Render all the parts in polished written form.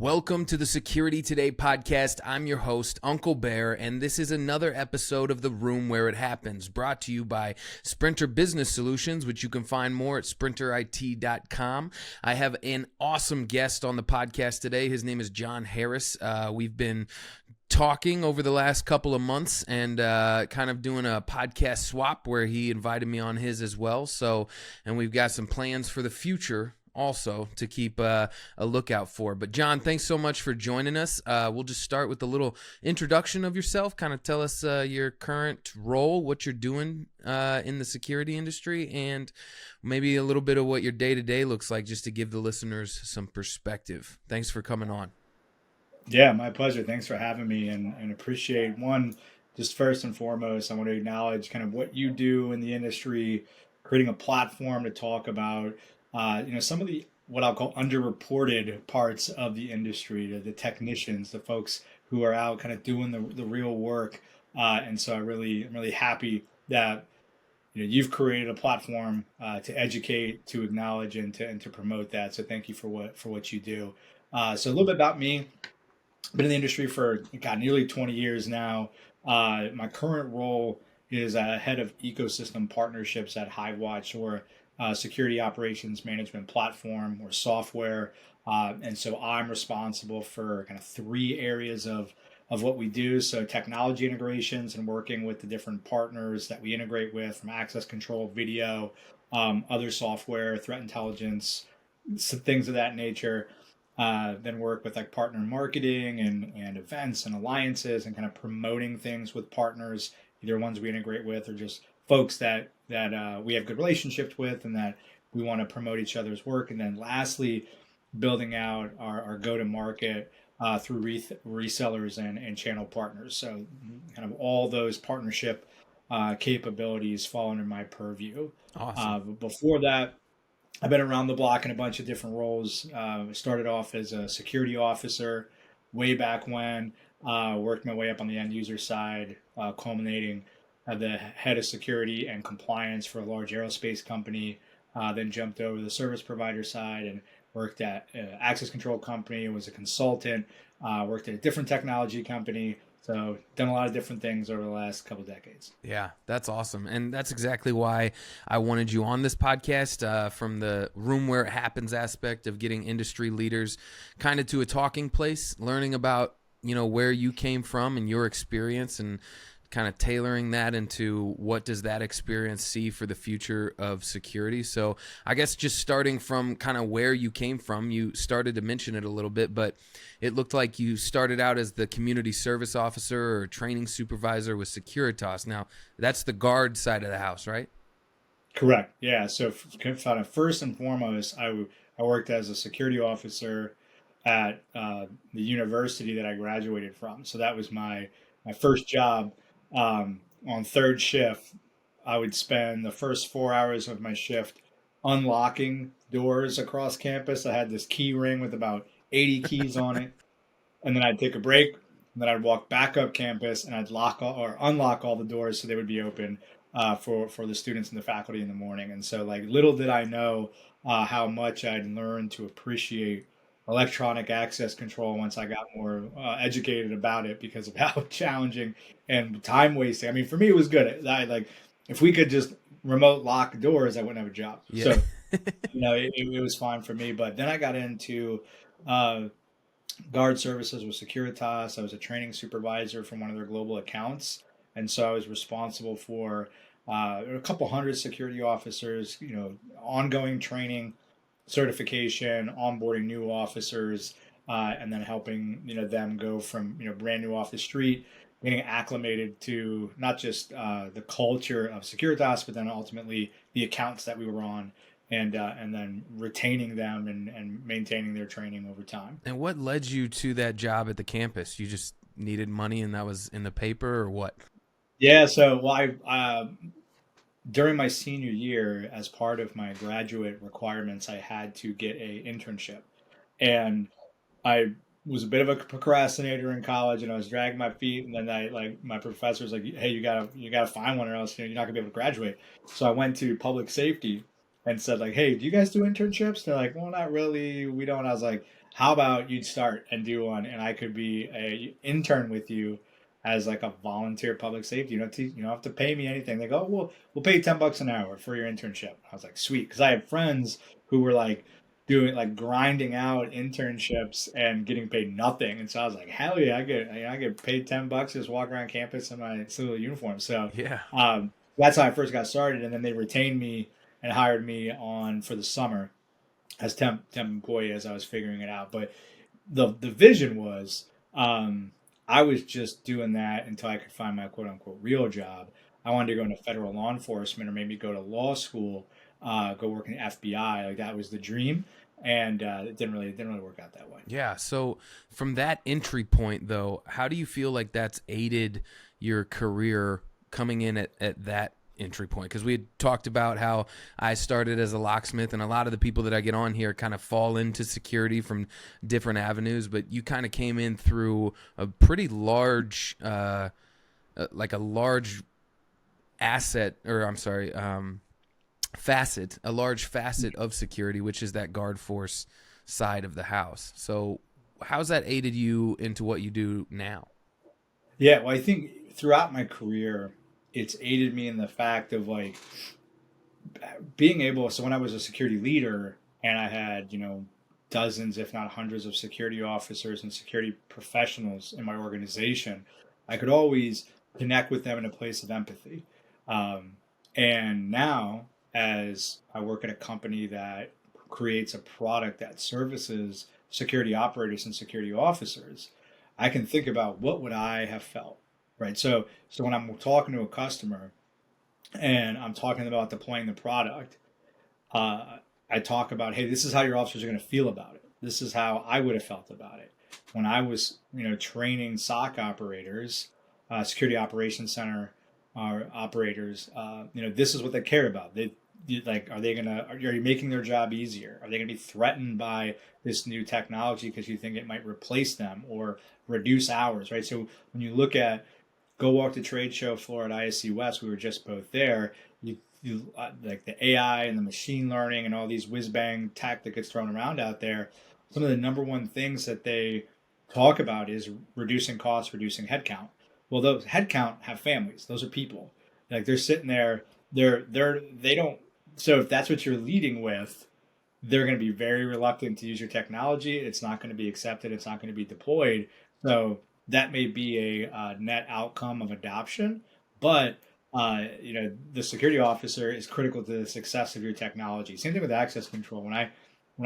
Welcome to the Security Today podcast. I'm your host, Uncle Bear, and this is another episode of The Room Where It Happens, brought to you by Sprinter Business Solutions, which you can find more at sprinterit.com. I have an awesome guest on the podcast today. His name is Jon Harris. We've been talking over the last couple of months and kind of doing a podcast swap where he invited me on his as well. And we've got some plans for the future also to keep a lookout for. But Jon, thanks so much for joining us. We'll just start with a little introduction of yourself. Kind of tell us your current role, what you're doing in the security industry, and maybe a little bit of what your day-to-day looks like, just to give the listeners some perspective. Thanks for coming on. Yeah, my pleasure. Thanks for having me, and appreciate just first and foremost, I want to acknowledge kind of what you do in the industry, creating a platform to talk about some of the what I'll call underreported parts of the industry, the technicians, the folks who are out kind of doing the real work. And so I'm really happy that you've created a platform to educate, to acknowledge, and to promote that. So thank you for what you do. So a little bit about me. Been in the industry for nearly 20 years now. My current role is head of ecosystem partnerships at Hivewatch, or security operations management platform or software. And so I'm responsible for kind of three areas of what we do. So technology integrations and working with the different partners that we integrate with, from access control, video, other software, threat intelligence, some things of that nature. Then work with like partner marketing and events and alliances and kind of promoting things with partners, either ones we integrate with or just folks that we have good relationships with and that we want to promote each other's work. And then lastly, building out our go-to-market through resellers and channel partners. So kind of all those partnership capabilities fall under my purview. Awesome. Before that, I've been around the block in a bunch of different roles. Started off as a security officer way back when, worked my way up on the end user side, culminating the head of security and compliance for a large aerospace company, then jumped over to the service provider side and worked at an access control company, was a consultant, worked at a different technology company. So done a lot of different things over the last couple of decades. Yeah, that's awesome. And that's exactly why I wanted you on this podcast, from the room where it happens aspect of getting industry leaders kind of to a talking place, learning about, where you came from and your experience, and kind of tailoring that into what does that experience see for the future of security. So I guess just starting from kind of where you came from, you started to mention it a little bit, but it looked like you started out as the community service officer or training supervisor with Securitas. Now, that's the guard side of the house, right? Correct. Yeah. So first and foremost, I worked as a security officer at the university that I graduated from. So that was my first job. On third shift, I would spend the first 4 hours of my shift unlocking doors across campus. I had this key ring with about 80 keys on it. And then I'd take a break, and then I'd walk back up campus and I'd unlock all the doors so they would be open for the students and the faculty in the morning. And so little did I know how much I'd learned to appreciate electronic access control once I got more educated about it, because of how challenging and time wasting. I mean, for me, it was good. If we could just remote lock doors, I wouldn't have a job. Yeah. So, it was fine for me. But then I got into guard services with Securitas. I was a training supervisor from one of their global accounts. And so I was responsible for a couple hundred security officers, ongoing training, certification, onboarding new officers, and then helping them go from brand new off the street, getting acclimated to not just the culture of Securitas, but then ultimately the accounts that we were on, and then retaining them and maintaining their training over time. And what led you to that job at the campus? You just needed money, and that was in the paper, or what? Yeah. So I during my senior year, as part of my graduate requirements, I had to get a internship, and I was a bit of a procrastinator in college, and I was dragging my feet. And then my professor was like, "Hey, you gotta find one, or else you're not gonna be able to graduate." So I went to public safety and said, "Hey, do you guys do internships?" They're like, "Well, not really. We don't." I was like, how about you'd start and do one, and I could be a intern with you as like a volunteer public safety. You don't have to pay me anything. They go, oh, we'll pay you $10 an hour for your internship. I was like, sweet, because I had friends who were like doing like grinding out internships and getting paid nothing, and so I was like, hell yeah, I get paid $10 just walk around campus in my civil uniform. So Yeah. that's how I first got started, and then they retained me and hired me on for the summer as temp employee as I was figuring it out. But the vision was I was just doing that until I could find my quote unquote real job. I wanted to go into federal law enforcement or maybe go to law school, go work in the FBI. Like that was the dream, and it didn't really work out that way. Yeah. So from that entry point, though, how do you feel like that's aided your career coming in at that entry point? Because we had talked about how I started as a locksmith, and a lot of the people that I get on here kind of fall into security from different avenues, but you kind of came in through a pretty large, like a large asset, or I'm sorry, facet, a large facet of security, which is that guard force side of the house. So how's that aided you into what you do now? Yeah, well, I think throughout my career, it's aided me in the fact of like being able. So when I was a security leader and I had, dozens, if not hundreds of security officers and security professionals in my organization, I could always connect with them in a place of empathy. And now, as I work at a company that creates a product that services security operators and security officers, I can think about what would I have felt, right? So when I'm talking to a customer and I'm talking about deploying the product, uh, I talk about, hey, this is how your officers are going to feel about it. This is how I would have felt about it when I was, training SOC operators, security operations center operators. This is what they care about. Like, are they gonna? Are you making their job easier? Are they gonna be threatened by this new technology because you think it might replace them or reduce hours? Right. So when you look at go walk the trade show floor at ISC West, we were just both there. You like the AI and the machine learning and all these whiz bang tech that gets thrown around out there. Some of the number one things that they talk about is reducing costs, reducing headcount. Well, those headcount have families. Those are people. Like they're sitting there. They don't. So if that's what you're leading with, they're going to be very reluctant to use your technology. It's not going to be accepted. It's not going to be deployed. So that may be a net outcome of adoption, but the security officer is critical to the success of your technology. Same thing with access control. When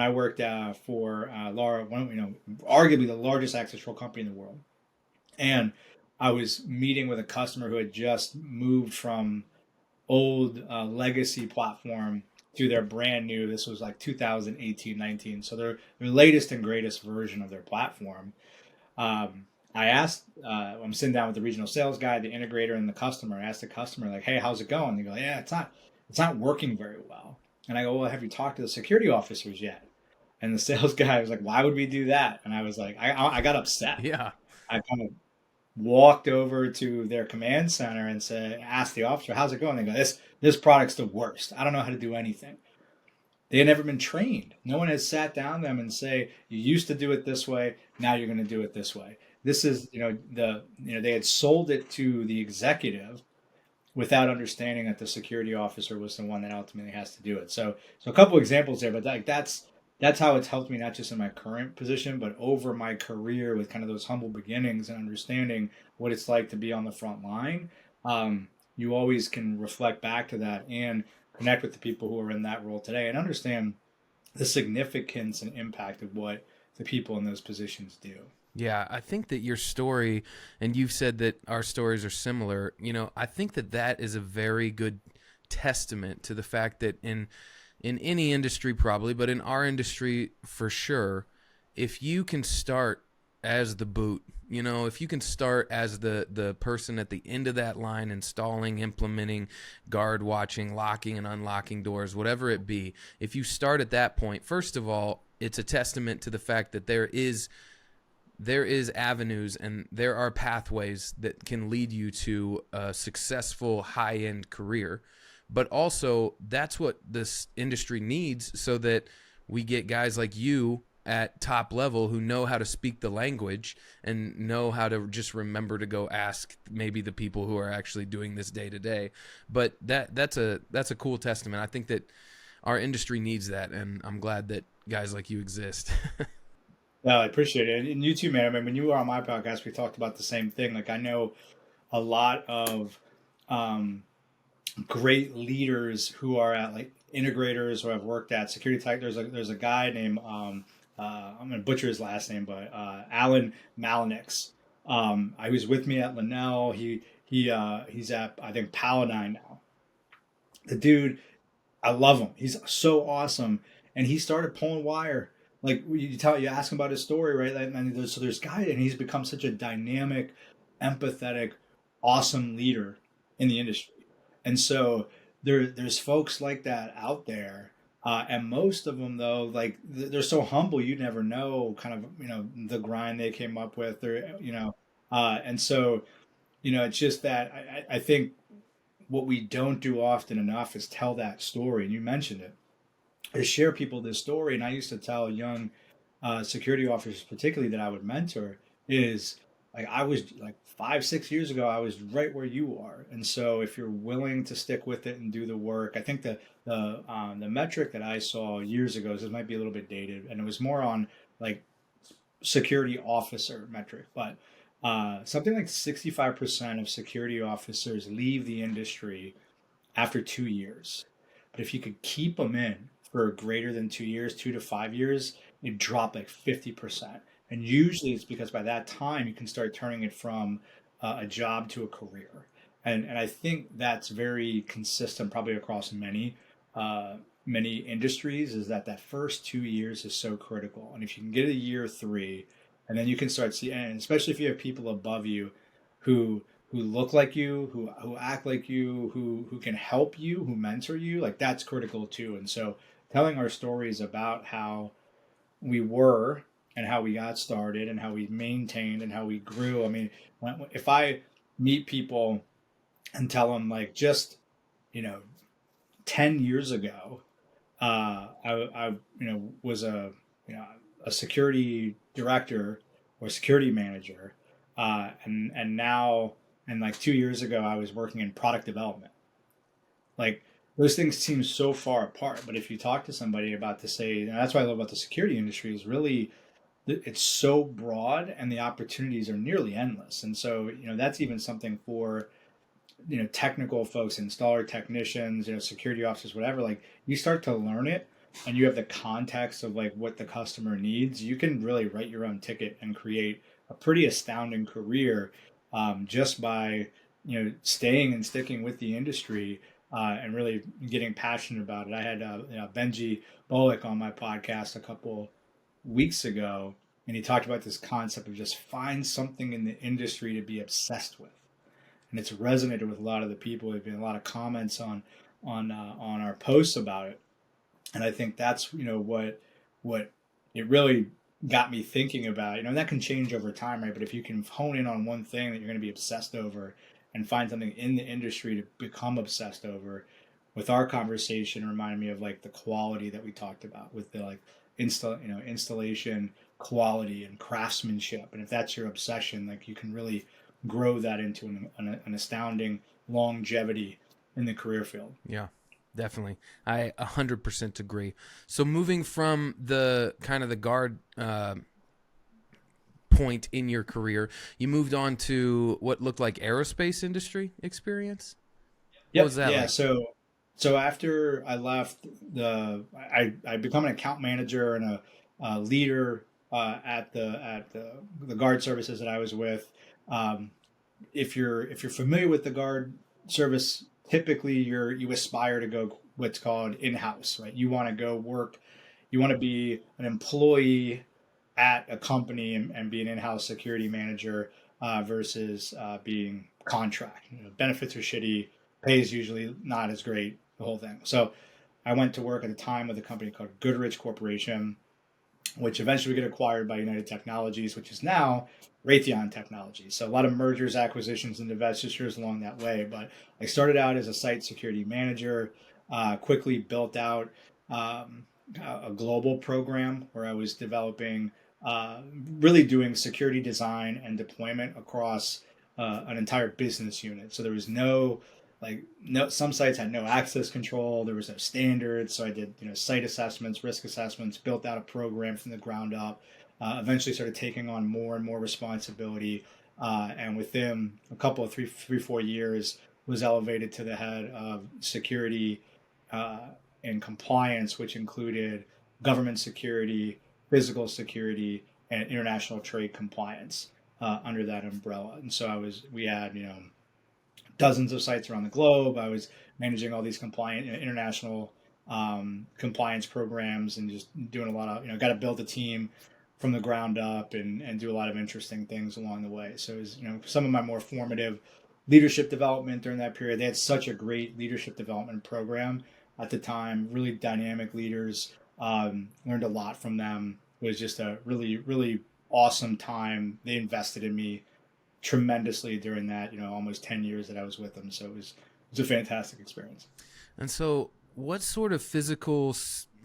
I worked for Laura, arguably the largest access control company in the world, and I was meeting with a customer who had just moved from old legacy platform to their brand new. This was like 2018, 19. So their latest and greatest version of their platform. I asked, I'm sitting down with the regional sales guy, the integrator, and the customer. I asked the customer, like, hey, how's it going? They go, yeah, it's not working very well. And I go, well, have you talked to the security officers yet? And the sales guy was like, why would we do that? And I was like, I got upset. Yeah. I kind of walked over to their command center and asked the officer, how's it going? They go, this product's the worst. I don't know how to do anything. They had never been trained. No one has sat down them and say, you used to do it this way, now you're going to do it this way. This is, they had sold it to the executive without understanding that the security officer was the one that ultimately has to do it. So a couple examples there, but that's how it's helped me not just in my current position, but over my career with kind of those humble beginnings and understanding what it's like to be on the front line. You always can reflect back to that and connect with the people who are in that role today and understand the significance and impact of what the people in those positions do. Yeah, I think that your story, and you've said that our stories are similar, I think that that is a very good testament to the fact that in any industry probably, but in our industry for sure, if you can start as the boot, if you can start as the person at the end of that line, installing, implementing, guard watching, locking and unlocking doors, whatever it be, if you start at that point, first of all, it's a testament to the fact that there is avenues and there are pathways that can lead you to a successful high-end career. But also, that's what this industry needs so that we get guys like you at top level who know how to speak the language and know how to just remember to go ask maybe the people who are actually doing this day to day. But that's a cool testament. I think that our industry needs that, and I'm glad that guys like you exist. No, I appreciate it. And you too, man. I mean, when you were on my podcast, we talked about the same thing. Like, I know a lot of um, great leaders who are at like integrators or have worked at security tech. There's a guy named I'm gonna butcher his last name, but Alan Malinix. I was with me at Linnell. He's at, I think, Paladine now. The dude, I love him. He's so awesome, and he started pulling wire. Like you ask him about his story, right? And there's guy, and he's become such a dynamic, empathetic, awesome leader in the industry. And so there's folks like that out there, and most of them though, like they're so humble, you never know, kind of the grind they came up with, or and so it's just that I think what we don't do often enough is tell that story. And you mentioned it, is share people this story. And I used to tell young security officers, particularly that I would mentor, is like I was like 5, 6 years ago, I was right where you are. And so if you're willing to stick with it and do the work, I think the metric that I saw years ago, this might be a little bit dated, and it was more on like security officer metric, but something like 65% of security officers leave the industry after 2 years. But if you could keep them in for greater than 2 years, 2 to 5 years, it dropped like 50%. And usually it's because by that time you can start turning it from a job to a career. And I think that's very consistent probably across many industries, is that first 2 years is so critical. And if you can get a year three, and then you can start seeing, and especially if you have people above you who look like you, who act like you, who can help you, who mentor you, like that's critical too. And so telling our stories about how we were and how we got started and how we maintained and how we grew. I mean, if I meet people and tell them like just, you know, 10 years ago, I was a security director or security manager, and now, and like 2 years ago I was working in product development. Like those things seem so far apart, but if you talk to somebody about to say, and that's what I love about the security industry, is really it's so broad and the opportunities are nearly endless. And so that's even something for technical folks, installer technicians, security officers, whatever. Like you start to learn it and you have the context of like what the customer needs, you can really write your own ticket and create a pretty astounding career, just by staying and sticking with the industry, and really getting passionate about it. I had Benji Bullock on my podcast a couple weeks ago, and he talked about this concept of just find something in the industry to be obsessed with, and it's resonated with a lot of the people. There've been a lot of comments on our posts about it, and I think that's what it really got me thinking about. And that can change over time, right? But if you can hone in on one thing that you're going to be obsessed over and find something in the industry to become obsessed over. With our conversation, it reminded me of like the quality that we talked about with the like installation quality and craftsmanship. And if that's your obsession, like you can really grow that into an astounding longevity in the career field. Yeah, definitely. I 100% agree. So moving from the kind of the guard point in your career, you moved on to what looked like aerospace industry experience. What was that like? So after I left, I become an account manager and a leader at the guard services that I was with. If you're familiar with the guard service, typically you aspire to go what's called in-house, right? You want to go work, you want to be an employee at a company and be an in-house security manager, versus being contract. Benefits are shitty, pay is usually not as great, the whole thing. So I went to work at the time with a company called Goodrich Corporation, which eventually got acquired by United Technologies, which is now Raytheon Technologies. So a lot of mergers, acquisitions, and divestitures along that way. But I started out as a site security manager, quickly built out a global program where I was developing, uh, really doing security design and deployment across an entire business unit. So there was no, like, no, some sites had no access control. There was no standards. So I did, site assessments, risk assessments, built out a program from the ground up. Eventually started taking on more and more responsibility. And within a couple of 4 years, was elevated to the head of security uh, and compliance, which included government security, physical security, and international trade compliance under that umbrella. And so we had, dozens of sites around the globe. I was managing all these compliant, international compliance programs, and just doing a lot of, got to build a team from the ground up, and do a lot of interesting things along the way. So it was, some of my more formative leadership development during that period. They had such a great leadership development program at the time, really dynamic leaders. Learned a lot from them. It was just a really, really awesome time. They invested in me tremendously during that, almost 10 years that I was with them. So it was a fantastic experience. And so, what sort of physical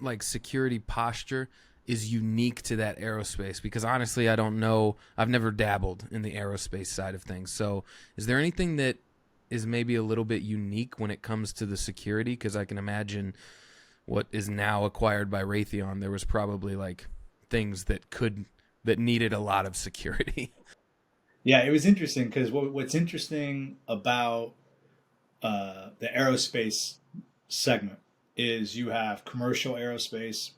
like security posture is unique to that aerospace? Because honestly, I don't know. I've never dabbled in the aerospace side of things. So, is there anything that is maybe a little bit unique when it comes to the security? Because I can imagine what is now acquired by Raytheon, there was probably like things that needed a lot of security. Yeah, it was interesting because what's interesting about the aerospace segment is you have commercial aerospace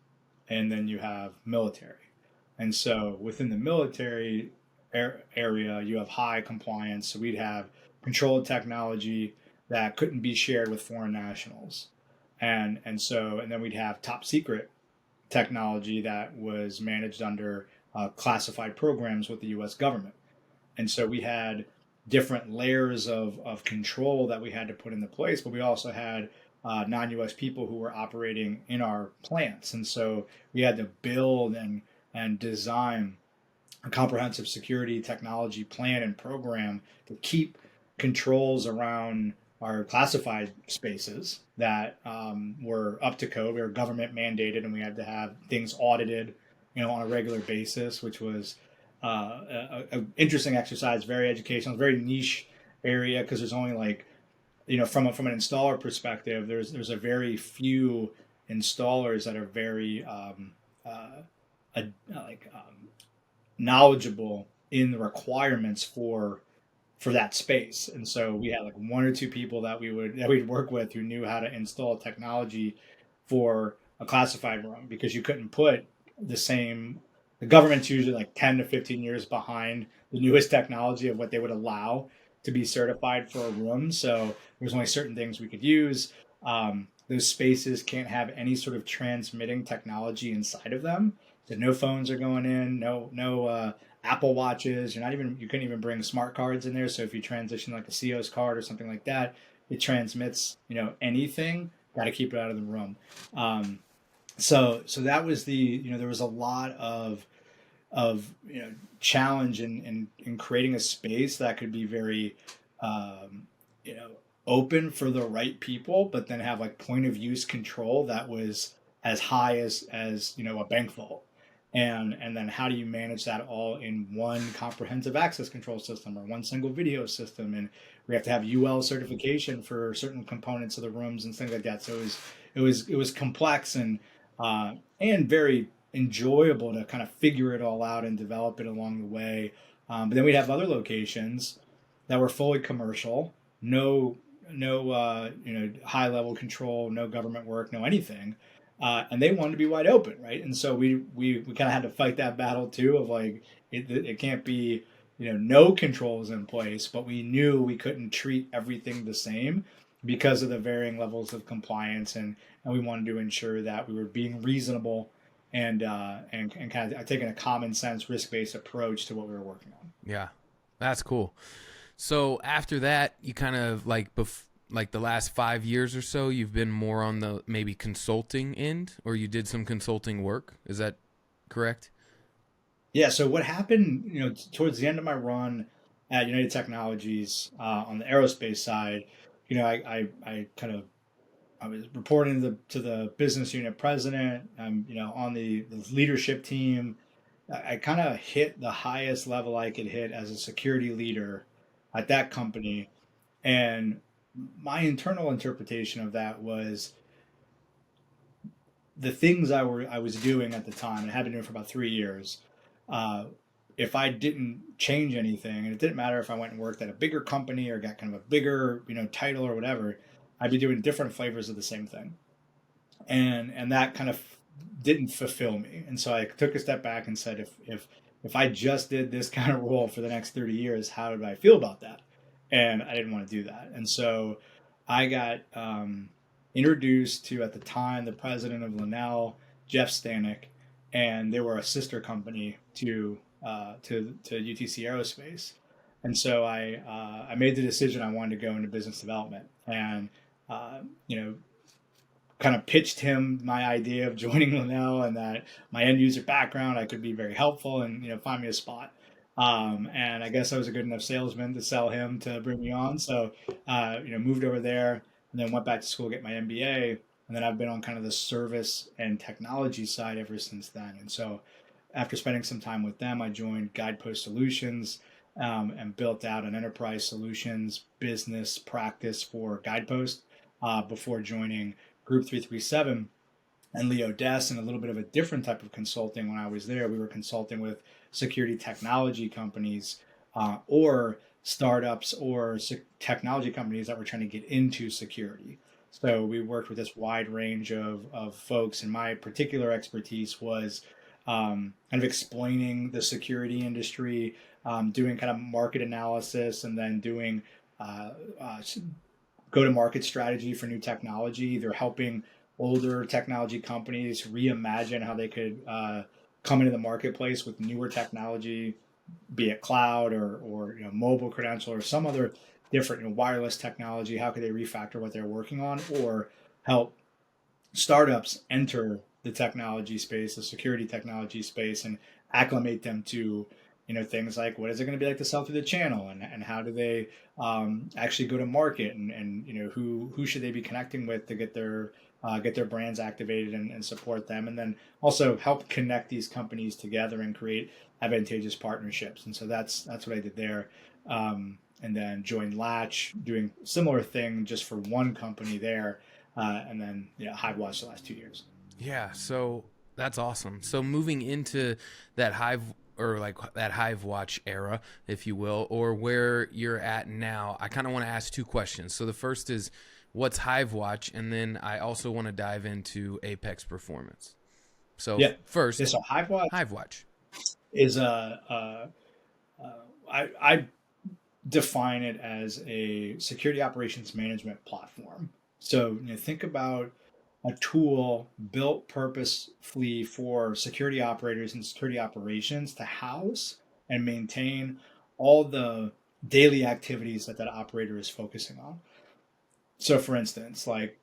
and then you have military. And so within the military area, you have high compliance. So we'd have controlled technology that couldn't be shared with foreign nationals. And then we'd have top secret technology that was managed under classified programs with the US government. And so we had different layers of control that we had to put into place, but we also had non-US people who were operating in our plants. And so we had to build and design a comprehensive security technology plan and program to keep controls around our classified spaces that were up to code. We were government mandated, and we had to have things audited, on a regular basis, which was a interesting exercise, very educational, very niche area because there's only like, from an installer perspective, there's a very few installers that are very like knowledgeable in the requirements for that space. And so we had like one or two people that we'd work with who knew how to install technology for a classified room, because you couldn't put the same, the government's usually like 10 to 15 years behind the newest technology of what they would allow to be certified for a room. So there's only certain things we could use. Those spaces can't have any sort of transmitting technology inside of them. So no phones are going in, no Apple watches. You couldn't even bring smart cards in there. So if you transition like a COS card or something like that, it transmits, anything. Got to keep it out of the room. So that was there was a lot of challenge in creating a space that could be very um, you know open for the right people, but then have like point of use control that was as high as a bank vault. And then how do you manage that all in one comprehensive access control system or one single video system? And we have to have UL certification for certain components of the rooms and things like that. So it was complex and very enjoyable to kind of figure it all out and develop it along the way. But then we'd have other locations that were fully commercial, no high level control, no government work, no anything, and they wanted to be wide open, right? And so we kind of had to fight that battle too of like it can't be no controls in place, but we knew we couldn't treat everything the same because of the varying levels of compliance, and we wanted to ensure that we were being reasonable and kind of taking a common sense risk based approach to what we were working on. Yeah, that's cool. So after that, you kind of like the last 5 years or so, you've been more on the maybe consulting end, or you did some consulting work. Is that correct? Yeah. So what happened, towards the end of my run at United Technologies on the aerospace side, I kind of I was reporting to the business unit president. I'm, on the leadership team. I kind of hit the highest level I could hit as a security leader at that company. And my internal interpretation of that was the things I was doing at the time, and I had been doing for about 3 years. Uh, if I didn't change anything, and it didn't matter if I went and worked at a bigger company or got kind of a bigger, title or whatever, I'd be doing different flavors of the same thing, and that kind of didn't fulfill me. And so I took a step back and said, if I just did this kind of role for the next 30 years, how did I feel about that? And I didn't want to do that. And so I got introduced to, at the time, the president of Linnell, Jeff Stanek, and they were a sister company to UTC Aerospace. And so I made the decision I wanted to go into business development, and uh, you know kind of pitched him my idea of joining Linnell, and that my end user background, I could be very helpful and find me a spot. And I guess I was a good enough salesman to sell him to bring me on. So moved over there, and then went back to school to get my MBA. And then I've been on kind of the service and technology side ever since then. And so after spending some time with them, I joined Guidepost Solutions, and built out an enterprise solutions business practice for Guidepost, before joining Group 337 and Leo Des, and a little bit of a different type of consulting. When I was there, we were consulting with security technology companies, or startups or technology companies that were trying to get into security. So we worked with this wide range of folks, and my particular expertise was kind of explaining the security industry, doing kind of market analysis, and then doing go to market strategy for new technology. They're helping older technology companies reimagine how they could come into the marketplace with newer technology, be it cloud or mobile credential or some other different wireless technology. How could they refactor what they're working on, or help startups enter the technology space, the security technology space, and acclimate them to things like, what is it going to be like to sell through the channel, and how do they actually go to market, and who should they be connecting with to get their brands activated, and support them, and then also help connect these companies together and create advantageous partnerships. And so that's what I did there. And then joined Latch, doing similar thing just for one company there, and then Hivewatch the last 2 years. Yeah, so that's awesome. So moving into that Hive, or like that Hive Watch era, if you will, or where you're at now, I kind of want to ask two questions. So the first is, what's Hive Watch, and then I also want to dive into Apex Performance. So Yeah. first, Yeah, so Hivewatch Hive Watch. is I define it as a security operations management platform. So think about a tool built purposefully for security operators and security operations to house and maintain all the daily activities that operator is focusing on. So, for instance, like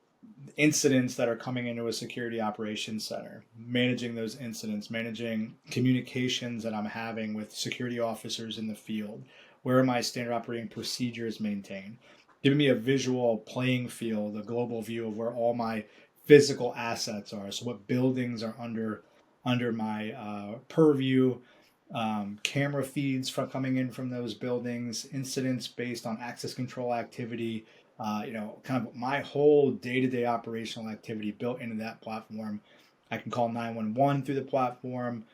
incidents that are coming into a security operations center, managing those incidents, managing communications that I'm having with security officers in the field, where are my standard operating procedures maintained, giving me a visual playing field, a global view of where all my physical assets are. So what buildings are under my purview, camera feeds from coming in from those buildings, incidents based on access control activity, kind of my whole day-to-day operational activity built into that platform. I can call 911 through the platform.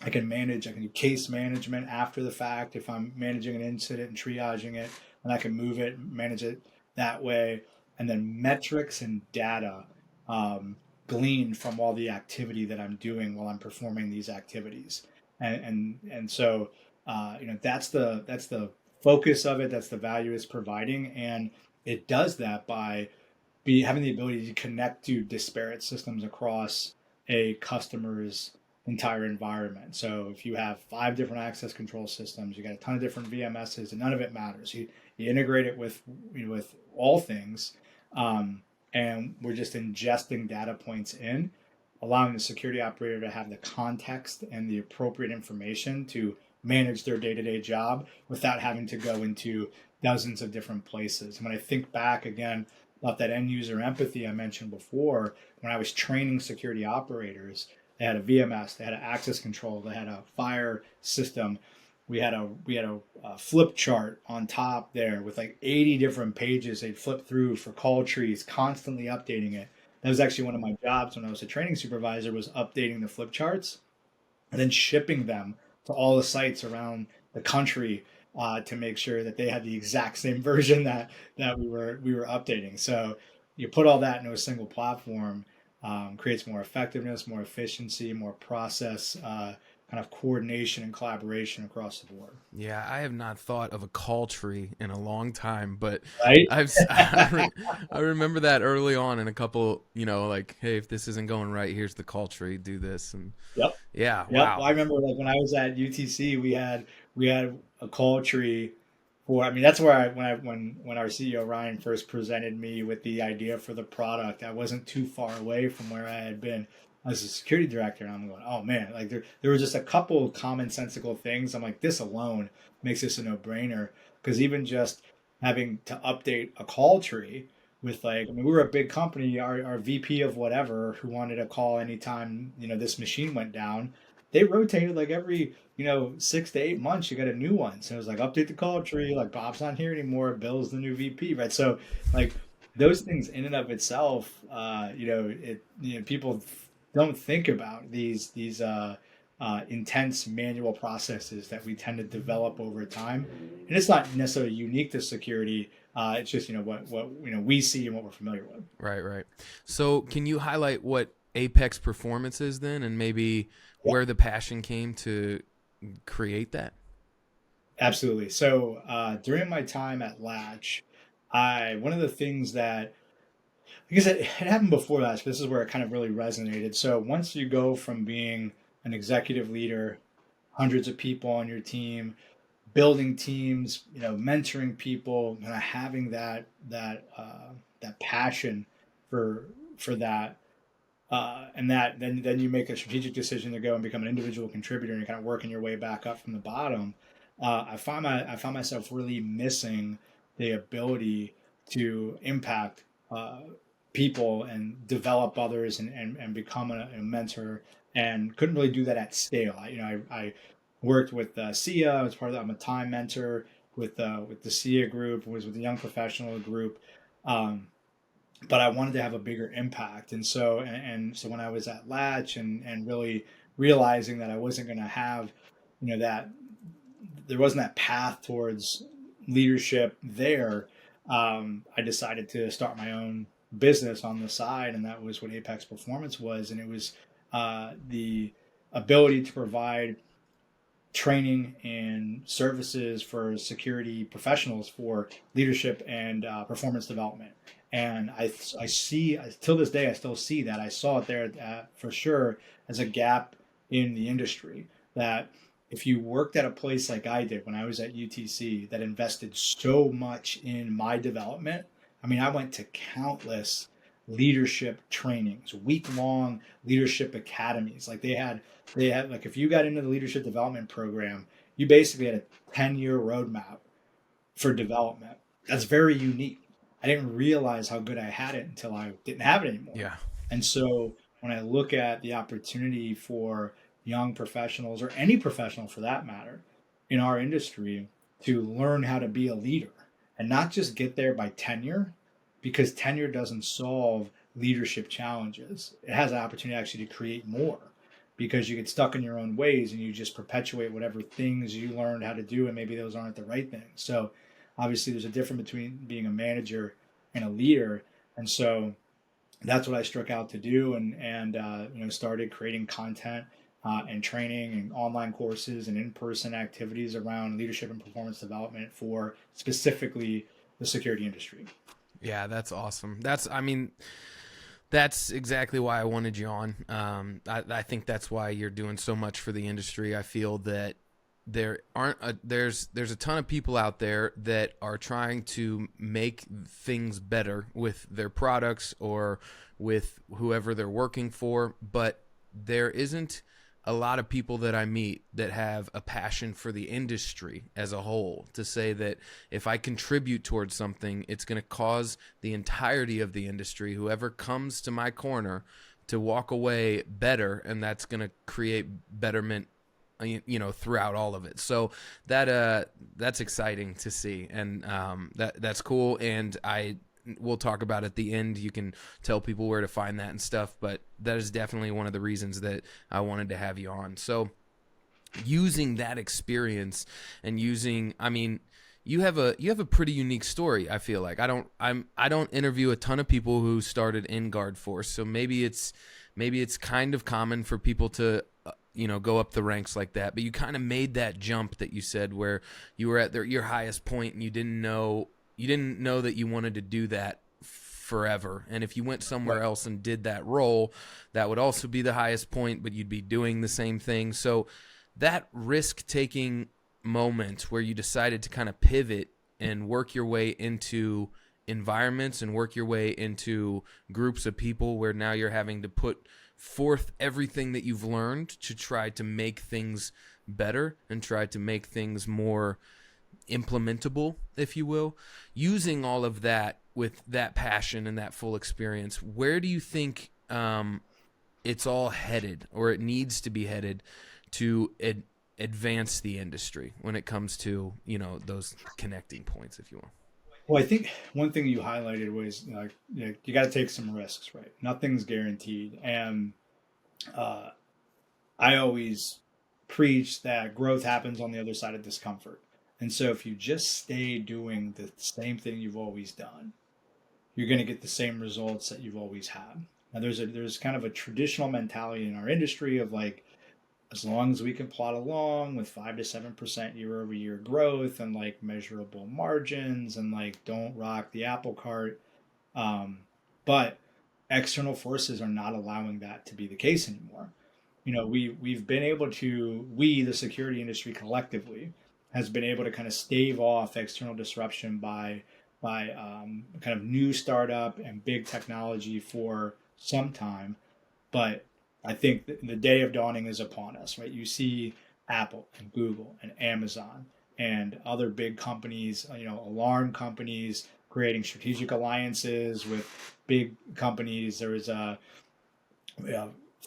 I can do case management after the fact if I'm managing an incident and triaging it, and I can move it, manage it that way. And then metrics and data gleaned from all the activity that I'm doing while I'm performing these activities. And so that's the focus of it. That's the value it's providing, and it does that by having the ability to connect to disparate systems across a customer's entire environment. So if you have 5 different access control systems, you got a ton of different VMSs, and none of it matters. You integrate it with all things, and we're just ingesting data points in, allowing the security operator to have the context and the appropriate information to manage their day-to-day job without having to go into dozens of different places. And when I think back again, about that end user empathy I mentioned before. When I was training security operators, they had a VMS, they had an access control, they had a fire system. We had a flip chart on top there with like 80 different pages they'd flip through for call trees, constantly updating it. That was actually one of my jobs when I was a training supervisor, was updating the flip charts and then shipping them to all the sites around the country, to make sure that they had the exact same version that we were updating. So you put all that into a single platform, creates more effectiveness, more efficiency, more process, kind of coordination and collaboration across the board. Yeah, I have not thought of a call tree in a long time, but Right? I remember that early on in a couple, like, hey, if this isn't going right, here's the call tree, do this. And Yep. yeah, Yep. Well, wow. I remember like when I was at UTC, we had a call tree for. I mean, that's where when our CEO Ryan first presented me with the idea for the product, I wasn't too far away from where I had been as a security director, and I'm going, oh man, like there were just a couple of commonsensical things. I'm like, this alone makes this a no brainer, because even just having to update a call tree with, like, I mean, we were a big company. Our VP of whatever, who wanted a call anytime, this machine went down, they rotated like every, 6 to 8 months. You got a new one. So it was like, update the call tree. Like, Bob's not here anymore. Bill's the new VP, right? So like those things in and of itself, people don't think about these intense manual processes that we tend to develop over time, and it's not necessarily unique to security. It's just what we see and what we're familiar with. Right, right. So, can you highlight what Apex Performance is then, and maybe Yeah, where the passion came to create that? absolutely. So during my time at Latch, I one of the things that, because it happened before that, so this is where it kind of really resonated. So once you go from being an executive leader, hundreds of people on your team, building teams, mentoring people, kind of having that passion for that, and that then you make a strategic decision to go and become an individual contributor, and you're kind of working your way back up from the bottom. I found myself really missing the ability to impact people and develop others, and become a mentor, and couldn't really do that at scale. I worked with SIA. I was part of that. I'm a time mentor with the SIA group. Was with the young professional group. Um, but I wanted to have a bigger impact. And so when I was at Latch, and really realizing that I wasn't going to have, that there wasn't that path towards leadership there, I decided to start my own business on the side, and that was what Apex Performance was. And it was the ability to provide training and services for security professionals for leadership and performance development. And I see, till this day, I still see that. I saw it there, for sure, as a gap in the industry. That if you worked at a place like I did when I was at UTC, that invested so much in my development. I mean, I went to countless leadership trainings, week long leadership academies. Like they had like, if you got into the leadership development program, you basically had a 10-year roadmap for development. That's very unique. I didn't realize how good I had it until I didn't have it anymore. Yeah. And so when I look at the opportunity for young professionals, or any professional for that matter, in our industry, to learn how to be a leader and not just get there by tenure, because tenure doesn't solve leadership challenges. It has an opportunity actually to create more, because you get stuck in your own ways and you just perpetuate whatever things you learned how to do, and maybe those aren't the right things. So obviously there's a difference between being a manager and a leader. And so that's what I struck out to do, and started creating content, and training and online courses and in-person activities around leadership and performance development for specifically the security industry. Yeah, that's awesome. I mean, that's exactly why I wanted you on. I think that's why you're doing so much for the industry. I feel that there's a ton of people out there that are trying to make things better with their products or with whoever they're working for, but there isn't a lot of people that I meet that have a passion for the industry as a whole, to say that if I contribute towards something, it's going to cause the entirety of the industry, whoever comes to my corner, to walk away better, and that's going to create betterment, throughout all of it. So that's exciting to see, and that's cool. And we'll talk about at the end. You can tell people where to find that and stuff, but that is definitely one of the reasons that I wanted to have you on. So using that experience and you have a pretty unique story. I feel like I don't interview a ton of people who started in Guard Force, so maybe it's kind of common for people to go up the ranks like that, but you kind of made that jump that you said, where you were at your highest point and you didn't know that you wanted to do that forever. And if you went somewhere else and did that role, that would also be the highest point, but you'd be doing the same thing. So that risk-taking moment where you decided to kind of pivot and work your way into environments and work your way into groups of people where now you're having to put forth everything that you've learned to try to make things better and try to make things more implementable, if you will, using all of that with that passion and that full experience. Where do you think it's all headed, or it needs to be headed, to advance the industry when it comes to those connecting points, if you will? Well, I think one thing you highlighted was you got to take some risks, right? Nothing's guaranteed, and I always preach that growth happens on the other side of discomfort. And so if you just stay doing the same thing you've always done, you're going to get the same results that you've always had. Now there's kind of a traditional mentality in our industry of like, as long as we can plot along with 5 to 7% year over year growth and like measurable margins and like don't rock the apple cart. But external forces are not allowing that to be the case anymore. We've been able to, the security industry collectively has been able to kind of stave off external disruption by kind of new startup and big technology for some time. But I think the day of dawning is upon us, right? You see Apple and Google and Amazon and other big companies, alarm companies creating strategic alliances with big companies. There was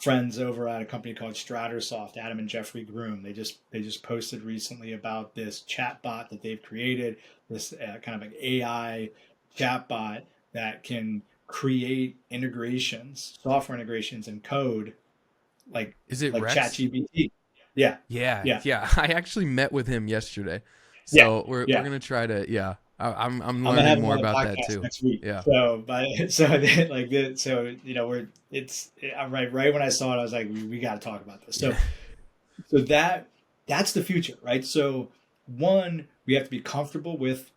friends over at a company called Stratosoft, Adam and Jeffrey Groom. They just posted recently about this chatbot that they've created, this kind of like AI chatbot that can create integrations, software integrations and code like Is it like Rex? ChatGPT. Yeah. Yeah. I actually met with him yesterday, Yeah. so we're Yeah. gonna try to. Yeah, I'm I'm gonna have learning him more on the about that podcast too. next week. Yeah. So, right when I saw it, I was like, we got to talk about this. So that's the future, right? So one, we have to be comfortable with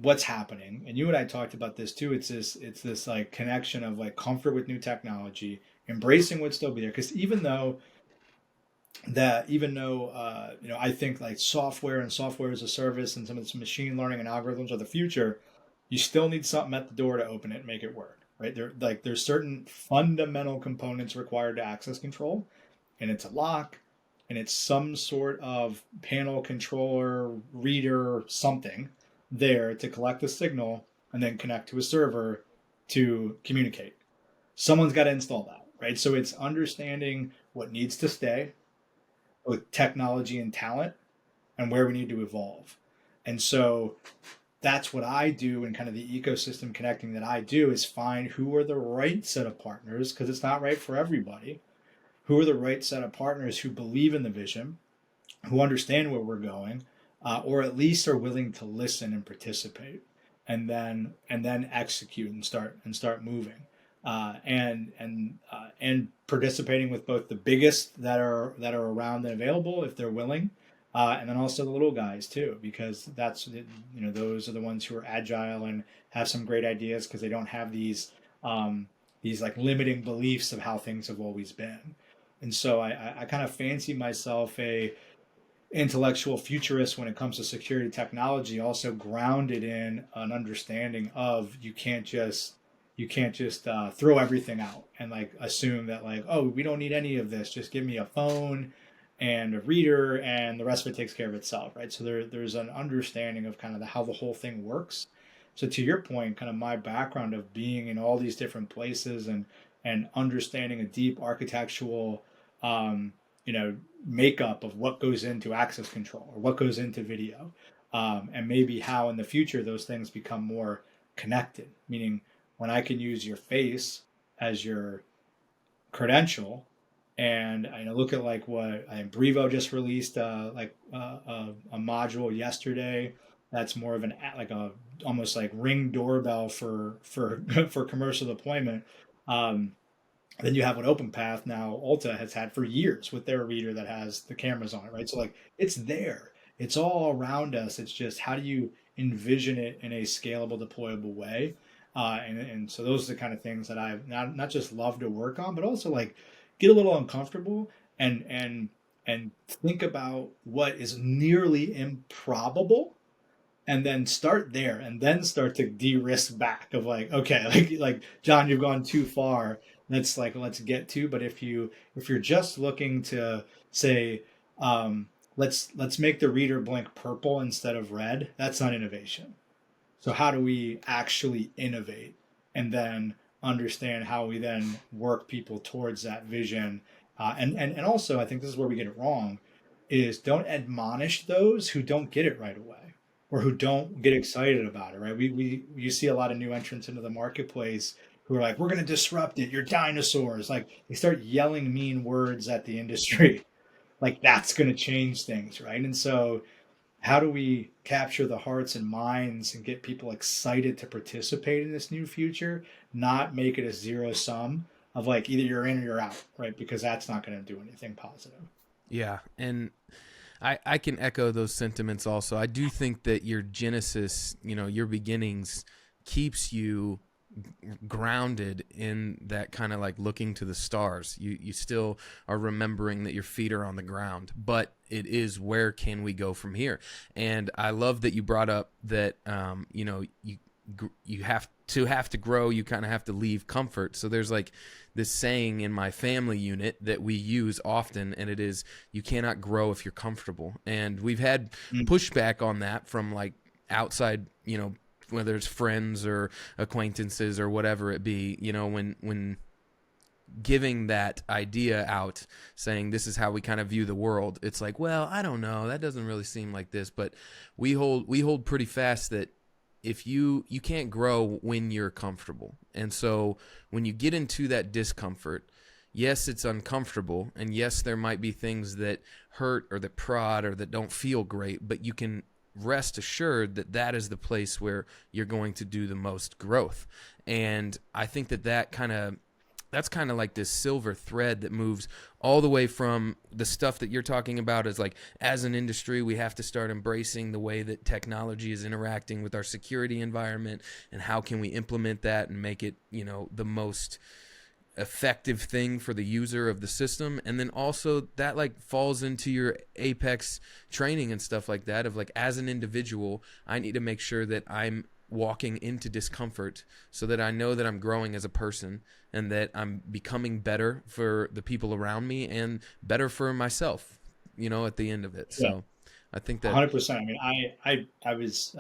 what's happening, and you and I talked about this too. It's this like connection of like comfort with new technology, embracing what's still be there, because I think like software and software as a service and some of this machine learning and algorithms are the future. You still need something at the door to open it and make it work, right? There's certain fundamental components required to access control, and it's a lock, and it's some sort of panel controller, reader, something there to collect the signal and then connect to a server to communicate. Someone's got to install that, right? So it's understanding what needs to stay with technology and talent and where we need to evolve. And so that's what I do, and kind of the ecosystem connecting that I do is find who are the right set of partners, because it's not right for everybody. Who are the right set of partners who believe in the vision, who understand where we're going, or at least are willing to listen and participate, and then execute and start moving, and participating with both the biggest that are around and available if they're willing, and then also the little guys too, because those are the ones who are agile and have some great ideas because they don't have these like limiting beliefs of how things have always been. And so I kind of fancy myself a intellectual futurist when it comes to security technology, also grounded in an understanding of you can't just you can't just throw everything out and like assume that like, oh, we don't need any of this. Just give me a phone and a reader, and the rest of it takes care of itself, right? So there's an understanding of kind of how the whole thing works. So to your point, kind of my background of being in all these different places and understanding a deep architectural, um, makeup of what goes into access control or what goes into video, and maybe how in the future those things become more connected. Meaning, when I can use your face as your credential, and I look at like what Brevo just released, a module yesterday that's more of an like a almost like Ring doorbell for for commercial deployment. Um, then you have what OpenPath now Ulta has had for years with their reader that has the cameras on it, right? So like it's there, it's all around us. It's just how do you envision it in a scalable, deployable way? And so those are the kind of things that I've not just love to work on, but also like get a little uncomfortable and think about what is nearly improbable, and then start there and then start to de-risk back of like, okay, like John, you've gone too far, let's get to. But if you're just looking to say, let's make the reader blink purple instead of red, that's not innovation. So how do we actually innovate and then understand how we then work people towards that vision? And also, I think this is where we get it wrong, is don't admonish those who don't get it right away or who don't get excited about it, right? You see a lot of new entrants into the marketplace who are like, we're going to disrupt it. You're dinosaurs. Like they start yelling mean words at the industry. Like that's going to change things, right? And so how do we capture the hearts and minds and get people excited to participate in this new future, not make it a zero sum of like either you're in or you're out, right? Because that's not going to do anything positive. Yeah, and I can echo those sentiments also. I do think that your genesis, your beginnings, keeps you grounded in that kind of like looking to the stars. You still are remembering that your feet are on the ground, but it is where can we go from here? And I love that you brought up that you have to grow, you kind of have to leave comfort. So there's like this saying in my family unit that we use often, and it is, you cannot grow if you're comfortable. And we've had pushback on that from like outside, whether it's friends or acquaintances or whatever it be, when giving that idea out, saying this is how we kind of view the world. It's like, well, I don't know, that doesn't really seem like this, but we hold pretty fast that if you can't grow when you're comfortable. And so when you get into that discomfort, yes, it's uncomfortable, and yes, there might be things that hurt or that prod or that don't feel great, but you can rest assured that that is the place where you're going to do the most growth. And I think that's kind of like this silver thread that moves all the way from the stuff that you're talking about is like, as an industry, we have to start embracing the way that technology is interacting with our security environment, and how can we implement that and make it, the most effective thing for the user of the system. And then also that like falls into your Apex training and stuff like that of like, as an individual, I need to make sure that I'm walking into discomfort so that I know that I'm growing as a person and that I'm becoming better for the people around me and better for myself, at the end of it. Yeah. So I think that 100%. I mean, I was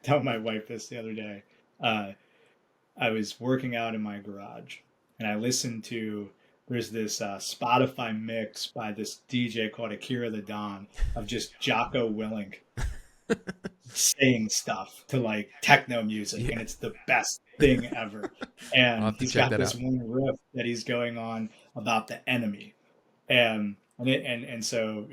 telling my wife this the other day. I was working out in my garage, and I listened to, there's this Spotify mix by this DJ called Akira the Don of just Jocko Willink saying stuff to like techno music, yeah. and it's the best thing ever. I'll And have to he's check got that this out. one riff that he's going on about the enemy, and so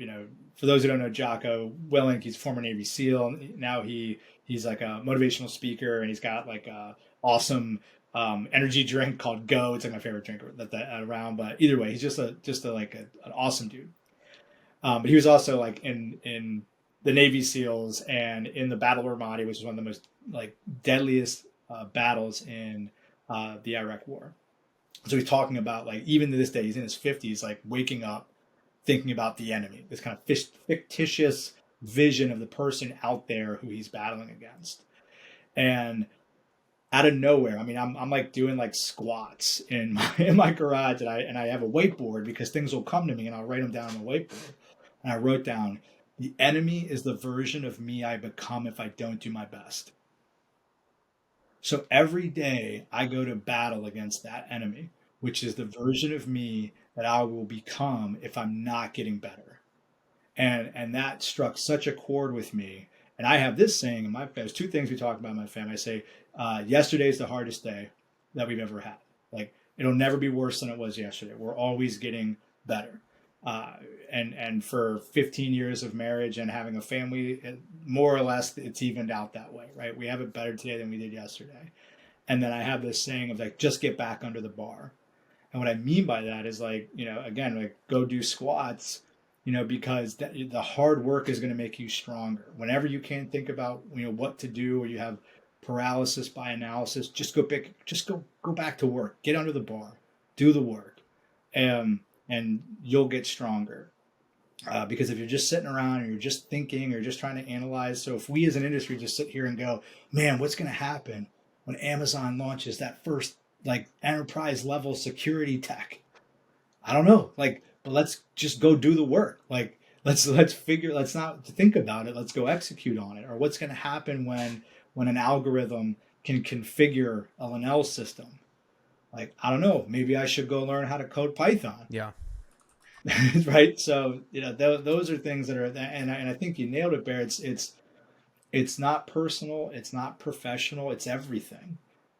for those who don't know Jocko Willink, he's a former Navy SEAL. Now he's like a motivational speaker, and he's got like a awesome energy drink called Go. It's like my favorite drink that around. But either way, he's just an awesome dude. But he was also like in the Navy SEALs and in the Battle of Ramadi, which is one of the most like deadliest battles in the Iraq War. So he's talking about like, even to this day, he's in his 50s, like waking up, thinking about the enemy, this kind of fictitious vision of the person out there who he's battling against. And out of nowhere. I mean, I'm like doing like squats in my garage, and I have a whiteboard because things will come to me, and I'll write them down on the whiteboard. And I wrote down, the enemy is the version of me I become if I don't do my best. So every day I go to battle against that enemy, which is the version of me that I will become if I'm not getting better. And that struck such a chord with me. And I have this saying in my, there's two things we talk about in my family. I say, yesterday is the hardest day that we've ever had. Like, it'll never be worse than it was yesterday. We're always getting better. Uh, and for 15 years of marriage and having a family, more or less, it's evened out that way, right? We have it better today than we did yesterday. And then I have this saying of like, just get back under the bar. And what I mean by that is like, again, like go do squats, because the hard work is going to make you stronger. Whenever you can't think about, what to do, or you have paralysis by analysis, just go back to work, get under the bar, do the work, and you'll get stronger. Because if you're just sitting around and you're just thinking or just trying to analyze, so if we as an industry just sit here and go, man, what's going to happen when Amazon launches that first like enterprise level security tech? I don't know. Like, but let's just go do the work. Like, let's not think about it. Let's go execute on it. Or what's going to happen when an algorithm can configure a Linnell system? Like, I don't know. Maybe I should go learn how to code Python. Yeah. Right. So, those are things that are, and I think you nailed it, Bear. It's not personal. It's not professional. It's everything.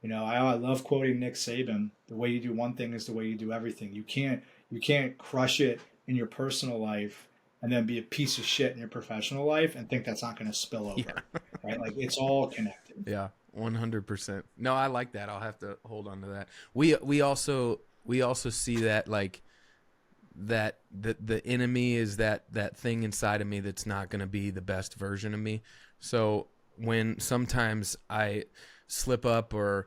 I love quoting Nick Saban. The way you do one thing is the way you do everything. You can't crush it in your personal life and then be a piece of shit in your professional life and think that's not going to spill over. Yeah. Right? Like, it's all connected. Yeah, 100%. No, I like that. I'll have to hold on to that. We also see that, like, that the enemy is that thing inside of me that's not going to be the best version of me. So when sometimes I slip up, or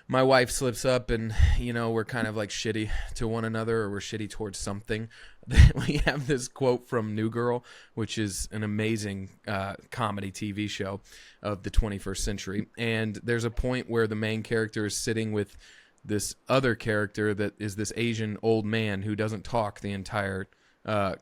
my wife slips up, and we're kind of like shitty to one another, or we're shitty towards something, we have this quote from New Girl, which is an amazing comedy TV show of the 21st century. And there's a point where the main character is sitting with this other character that is this Asian old man who doesn't talk the entire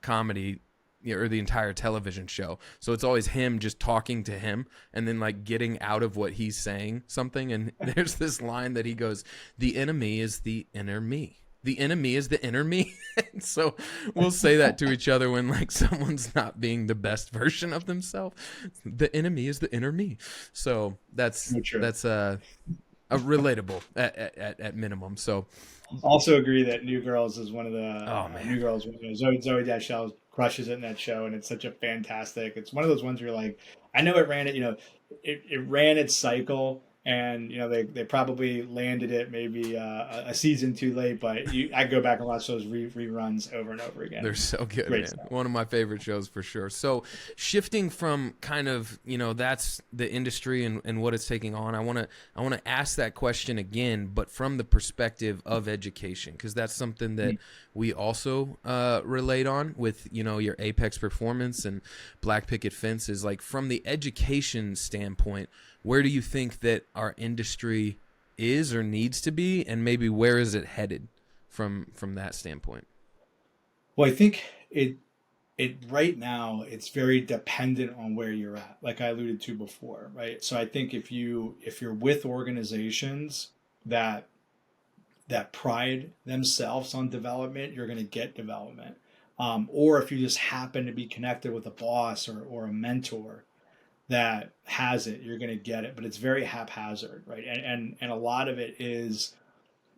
comedy or the entire television show. So it's always him just talking to him and then like getting out of what he's saying something. And there's this line that he goes, the enemy is the inner me. The enemy is the inner me. And so we'll say that to each other when like someone's not being the best version of themselves. The enemy is the inner me. So that's a relatable at minimum. So also agree that New Girls is one of the New Girls. Zoe Deschanel crushes it in that show, and it's such a fantastic. It's one of those ones where you're like, I know it ran it ran its cycle, and they probably landed it maybe a season too late, but I go back and watch those reruns over and over again. They're so good, man. Stuff. One of my favorite shows for sure. So shifting from kind of that's the industry and what it's taking on, I want to ask that question again, but from the perspective of education, because that's something that we also relate on with your Apex Performance and Black Picket Fence, is like from the education standpoint. Where do you think that our industry is or needs to be, and maybe where is it headed from that standpoint? Well, I think it right now it's very dependent on where you're at, like I alluded to before, right? So I think if you're with organizations that pride themselves on development, you're going to get development. Or if you just happen to be connected with a boss or a mentor that has it, you're going to get it, but it's very haphazard, right? And a lot of it is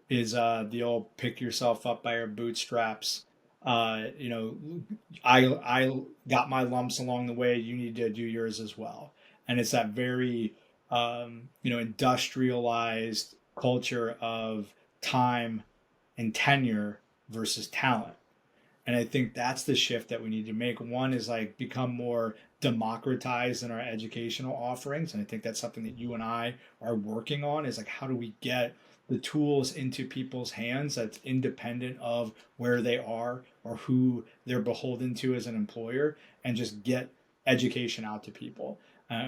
the old pick yourself up by your bootstraps. I got my lumps along the way. You need to do yours as well. And it's that very industrialized culture of time and tenure versus talent. And I think that's the shift that we need to make. One is like become more democratized in our educational offerings. And I think that's something that you and I are working on, is like, how do we get the tools into people's hands that's independent of where they are or who they're beholden to as an employer, and just get education out to people.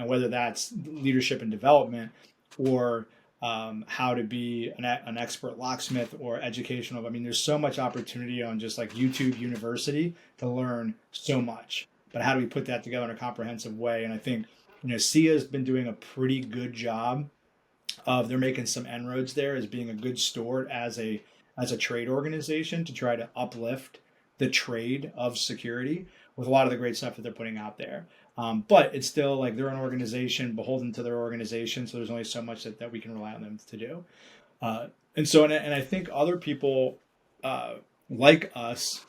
Whether that's leadership and development, or how to be an expert locksmith or educational. I mean, there's so much opportunity on just like YouTube University to learn so much. But how do we put that together in a comprehensive way? And I think, SIA has been doing a pretty good job of they're making some inroads there as being a good steward as a trade organization to try to uplift the trade of security with a lot of the great stuff that they're putting out there. But it's still like they're an organization beholden to their organization, so there's only so much that we can rely on them to do. And I think other people like us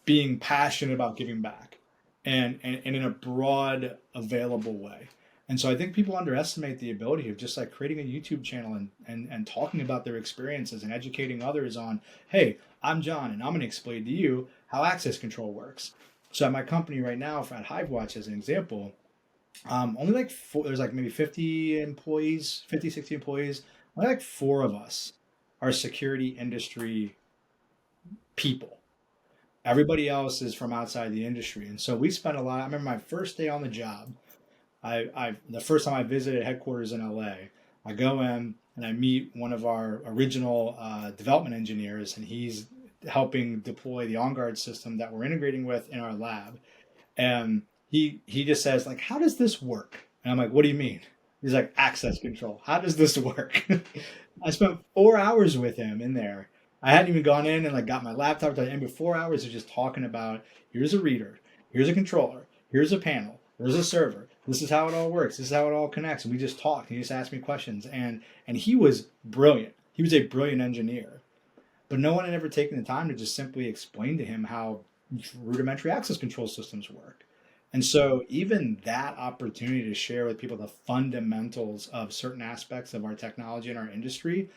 being passionate about giving back and in a broad, available way. And so I think people underestimate the ability of just like creating a YouTube channel and talking about their experiences and educating others on, hey, I'm Jon and I'm going to explain to you how access control works. So at my company right now, at HiveWatch as an example, only like there's like maybe 50 employees, 50, 60 employees. Only like four of us are security industry people. Everybody else is from outside the industry. And so we spent a lot. I remember my first day on the job, the first time I visited headquarters in LA, I go in and I meet one of our original development engineers, and he's helping deploy the OnGuard system that we're integrating with in our lab. And he just says, like, how does this work? And I'm like, what do you mean? He's like, access control. How does this work? I spent 4 hours with him in there. I hadn't even gone in and like got my laptop done. And 4 hours of just talking about, here's a reader, here's a controller, here's a panel, there's a server. This is how it all works. This is how it all connects. And we just talked. He just asked me questions. And he was brilliant. He was a brilliant engineer. But no one had ever taken the time to just simply explain to him how rudimentary access control systems work. And so even that opportunity to share with people the fundamentals of certain aspects of our technology and our industry,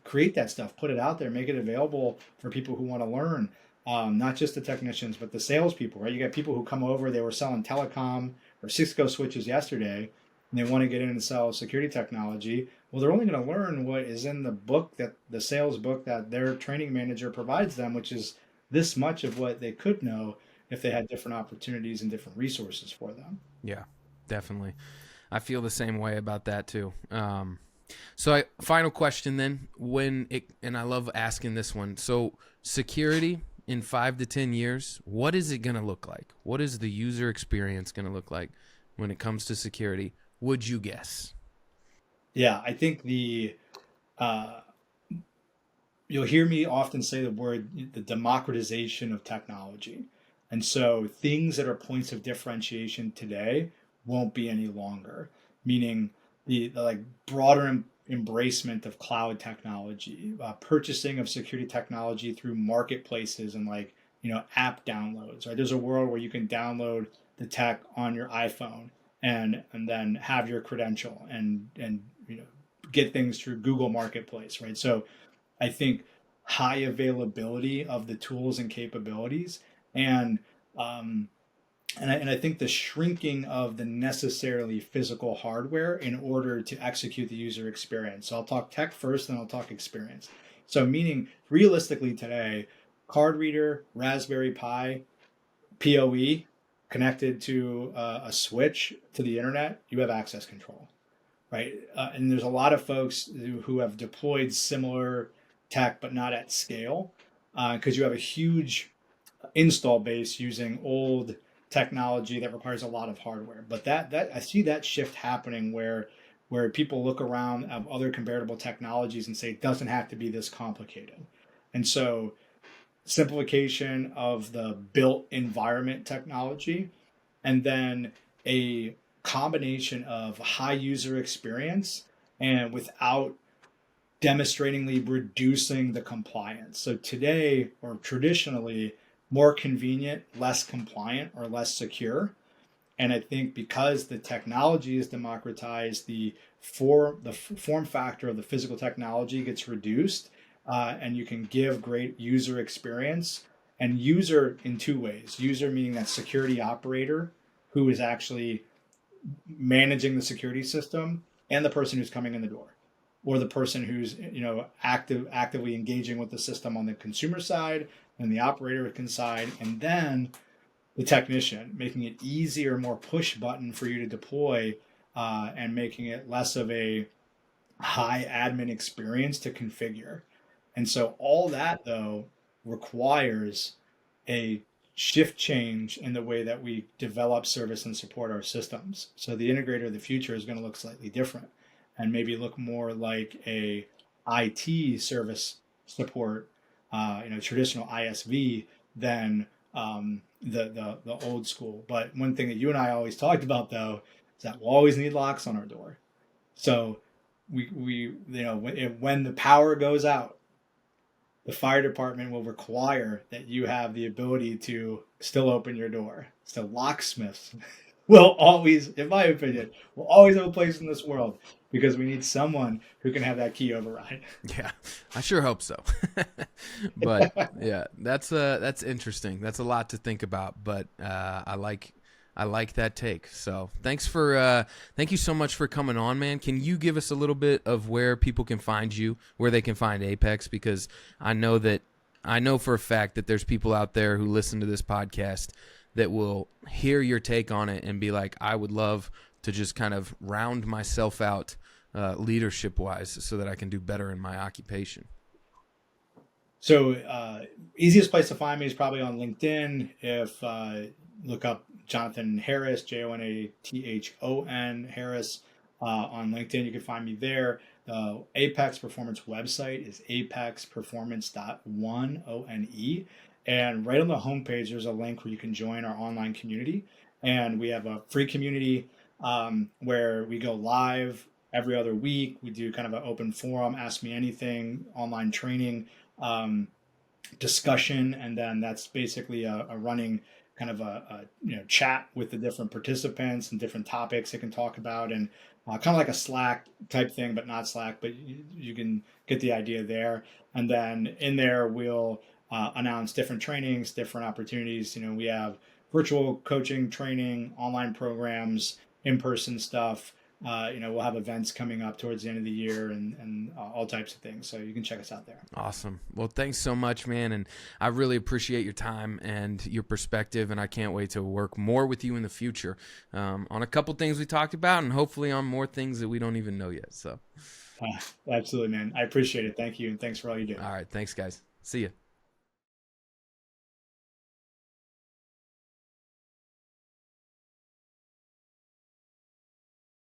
create that stuff, put it out there, make it available for people who want to learn. Not just the technicians, but the salespeople, right? You got people who come over, they were selling telecom or Cisco switches yesterday, and they want to get in and sell security technology. Well, they're only going to learn what is in the book, that the sales book that their training manager provides them, which is this much of what they could know if they had different opportunities and different resources for them. Yeah, definitely. I feel the same way about that too. Final question then, and I love asking this one. So security in 5 to 10 years, what is it going to look like? What is the user experience going to look like when it comes to security? Would you guess? Yeah, I think you'll hear me often say the democratization of technology. And so things that are points of differentiation today won't be any longer, meaning the like broader embracement of cloud technology, purchasing of security technology through marketplaces and app downloads. Right, there's a world where you can download the tech on your iPhone and then have your credential and get things through Google Marketplace. Right, so I think high availability of the tools and capabilities and I think the shrinking of the necessarily physical hardware in order to execute the user experience. So I'll talk tech first, then I'll talk experience. So meaning realistically today, card reader, Raspberry Pi, PoE, connected to a switch to the internet, you have access control, right? And there's a lot of folks who have deployed similar tech, but not at scale, because you have a huge install base using old technology that requires a lot of hardware. But that I see that shift happening where people look around at other comparable technologies and say it doesn't have to be this complicated. And so simplification of the built environment technology, and then a combination of high user experience and without demonstratingly reducing the compliance. So today, or traditionally, more convenient, less compliant, or less secure. And I think because the technology is democratized, the form factor of the physical technology gets reduced, and you can give great user experience. And user in two ways. User meaning that security operator who is actually managing the security system, and the person who's coming in the door, or the person who's actively engaging with the system on the consumer side, and the operator side, and then the technician, making it easier, more push button for you to deploy, and making it less of a high admin experience to configure. And so all that though requires a shift change in the way that we develop, service, and support our systems. So the integrator of the future is going to look slightly different and maybe look more like a IT service support, traditional ISV than the old school. But one thing that you and I always talked about though is that we'll always need locks on our door. So when the power goes out, the fire department will require that you have the ability to still open your door. So locksmiths will always, in my opinion, will always have a place in this world because we need someone who can have that key override. Yeah, I sure hope so. But yeah, that's interesting. That's a lot to think about, but I like that take. So thank you so much for coming on, man. Can you give us a little bit of where people can find you, where they can find Apex? Because I know for a fact that there's people out there who listen to this podcast that will hear your take on it and be like, I would love to just kind of round myself out leadership wise so that I can do better in my occupation. So easiest place to find me is probably on LinkedIn. If look up Jonathan Harris, Jonathon Harris on LinkedIn. You can find me there. The Apex Performance website is apexperformance.one. And right on the homepage, there's a link where you can join our online community. And we have a free community where we go live every other week. We do kind of an open forum, ask me anything, online training, discussion, and then that's basically a running kind of a chat with the different participants and different topics they can talk about, and kind of like a Slack type thing, but not Slack, but you can get the idea there. And then in there, we'll announce different trainings, different opportunities. We have virtual coaching training, online programs, in-person stuff. We'll have events coming up towards the end of the year and all types of things. So you can check us out there. Awesome. Well, thanks so much, man. And I really appreciate your time and your perspective. And I can't wait to work more with you in the future on a couple things we talked about and hopefully on more things that we don't even know yet. So Absolutely, man. I appreciate it. Thank you. And thanks for all you do. All right. Thanks, guys. See you.